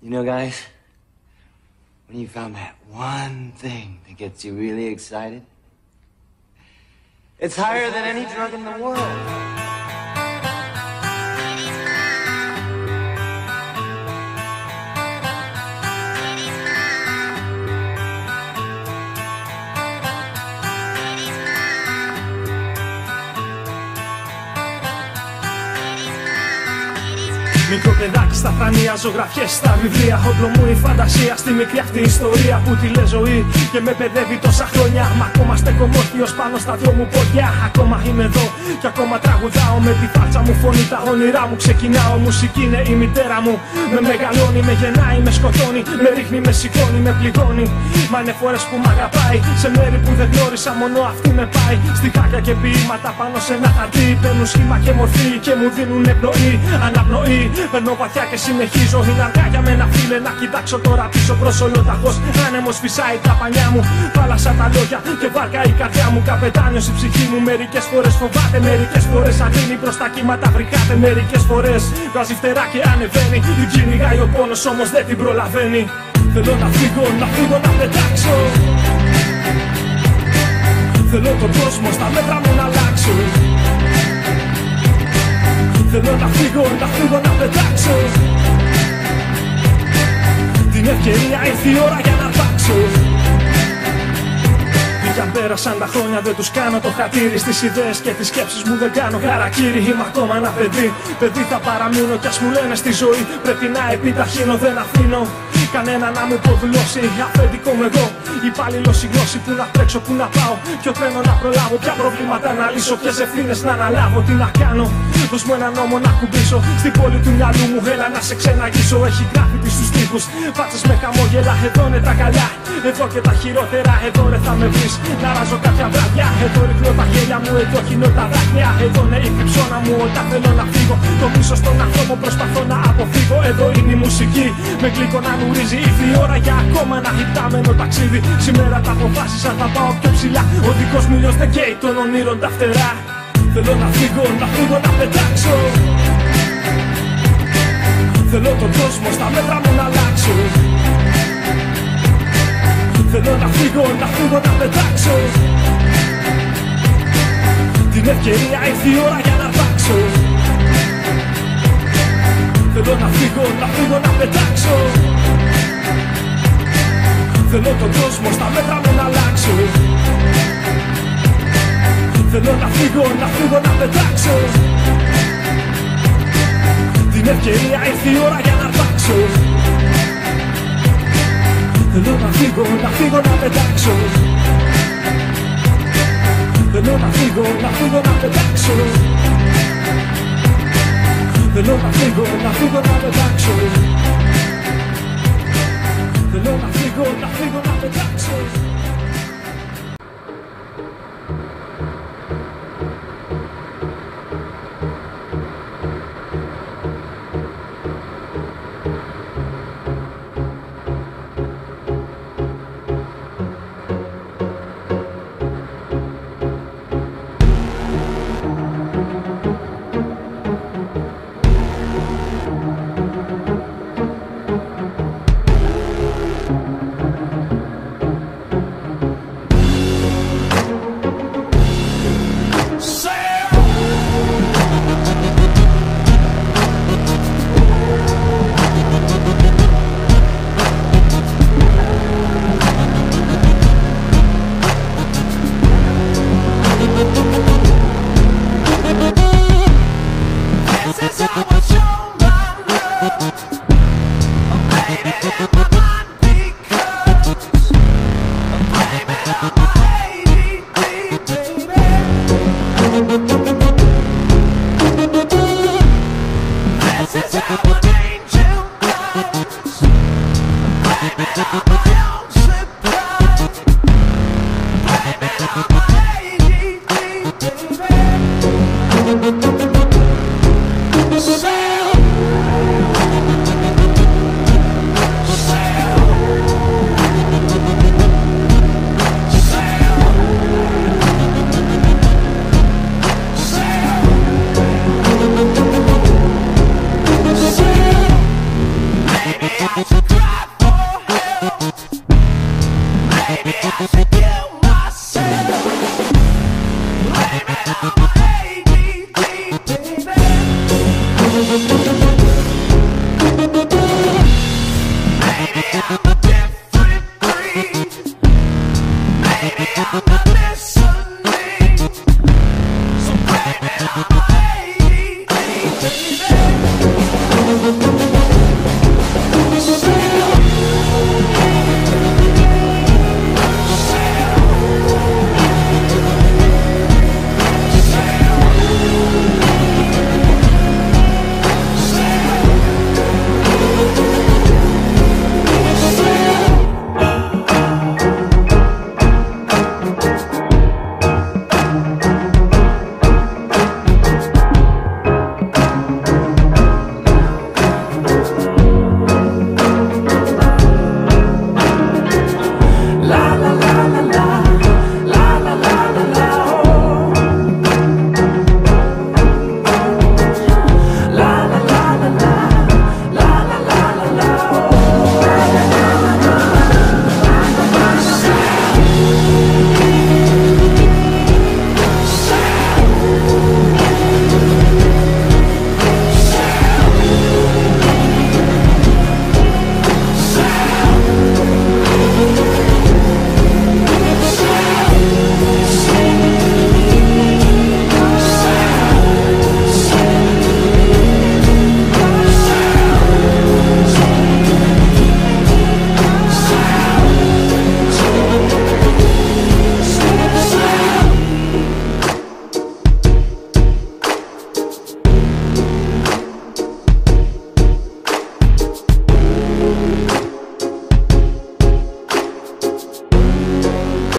You know, guys, when you found that one thing that gets you really excited, it's higher than any drug in the world. Μικρό παιδάκι στα φρανία, ζωγραφιές στα βιβλία. Όπλο μου η φαντασία στη μικρή αυτή ιστορία που τη λέει ζωή και με παιδεύει τόσα χρόνια. Μα ακόμα στέκομαι όρθιος πάνω στα δυο μου πόδια. Ακόμα είμαι εδώ και ακόμα τραγουδάω με τη φάτσα μου φωνή. Τα όνειρά μου ξεκινάω. Μουσική είναι η μητέρα μου. Με μεγαλώνει, με γεννάει, με σκοτώνει. Με ρίχνει, με σηκώνει, με πληγώνει. Μα είναι φορές που μ' αγαπάει. Σε μέρη που δεν γνώρισα, μόνο αυτή με πάει. Στιχάκια και ποίηματα πάνω σε ένα χαρτί. Παίρνουν σχήμα και μορφή και μου δίνουν πνοή. Αναπνοή. Περνώ βαθιά και συνεχίζω. Είναι αργά για μένα, φίλε, να κοιτάξω τώρα πίσω προς ολοταχώς. Άνεμος φυσάει τα πανιά μου. Θάλασσα τα λόγια και βάρκα η καρδιά μου. Καπετάνιος η ψυχή μου. Μερικές φορές φοβάται, μερικές φορές αφήνει προς τα κύματα. Βρικάται μερικές φορές. Βάζει φτερά και ανεβαίνει. Την κυνηγάει ο πόνος, όμως δεν την προλαβαίνει. Θέλω να φύγω, να φύγω, να πετάξω. Θέλω τον κόσμο στα μέτρα μου να αλλάξω. Θέλω να φύγω, να φύγω, να πετάξω. Την ευκαιρία ήρθε η ώρα για να αρπάξω. Κι αν πέρασαν τα χρόνια δεν τους κάνω το χατήρι. Στις ιδέες και τις σκέψεις μου δεν κάνω χαρακτήρι. Είμαι ακόμα ένα παιδί, παιδί θα παραμείνω. Κι ας μου λένε στη ζωή πρέπει να επιταχύνω. Δεν αφήνω κανένα να μου υποδουλώσει. Αφεντικό μου εγώ, υπάλληλος η γνώση. Πού να τρέξω, πού να πάω, ποιο τρένο να προλάβω, ποια προβλήματα να λύσω, ποιες ευθύνες να αναλάβω. Τι να κάνω, δώσ' μου έναν νόμο να κουμπίσω. Στην πόλη του μυαλού μου έλα να σε ξεναγήσω. Έχει γράφητη στους τοίχους, φάτσες με χαμόγελα. Εδώ είναι τα καλά, εδώ και τα χειρότερα. Εδώ ρε θα με βρεις, να ράζω κάποια βράδια. Εδώ ρίχνω τα γέλια μου, εδώ χύνω τα δάκρυα. Εδώ είναι η κρυψώνα μου όταν θέλω να φύγω. Το μίσος στον ανθρώπο προσπαθώ να αποφύγω. Εδώ είναι η μουσική, με γλυκό να νουρίζει. Ήρθε η ώρα για ακόμα ένα χιτάμενο ταξίδι. Σήμερα τα αποφάσισα, θα πάω πιο ψηλά. Ο δικός μου ήλιος δεν καίει των ονείρων τα φτερά. Θέλω να φύγω, να φύγω, να πετάξω. Θέλω τον κόσμο στα μέτρα μου να αλλάξω. Θέλω να φύγω, να φύγω, να πετάξω. Την ευκαιρία ήρθε η ώρα για να αρπάξω. Θέλω να φύγω, να φύγω, να πετάξω. Θέλω τον κόσμο στα μέτρα μου να αλλάξω. Θέλω να φύγω, να φύγω, να πετάξω. Την ευκαιρία ήρθε η ώρα για να αρπάξω. Θέλω να φύγω, να φύγω, να πετάξω. Θέλω να φύγω, να φύγω, να πετάξω. Θέλω να φύγω, να φύγω, να πετάξω. Θέλω να φύγω, να φύγω, να πετάξω. This is how I show my love. Oh, baby.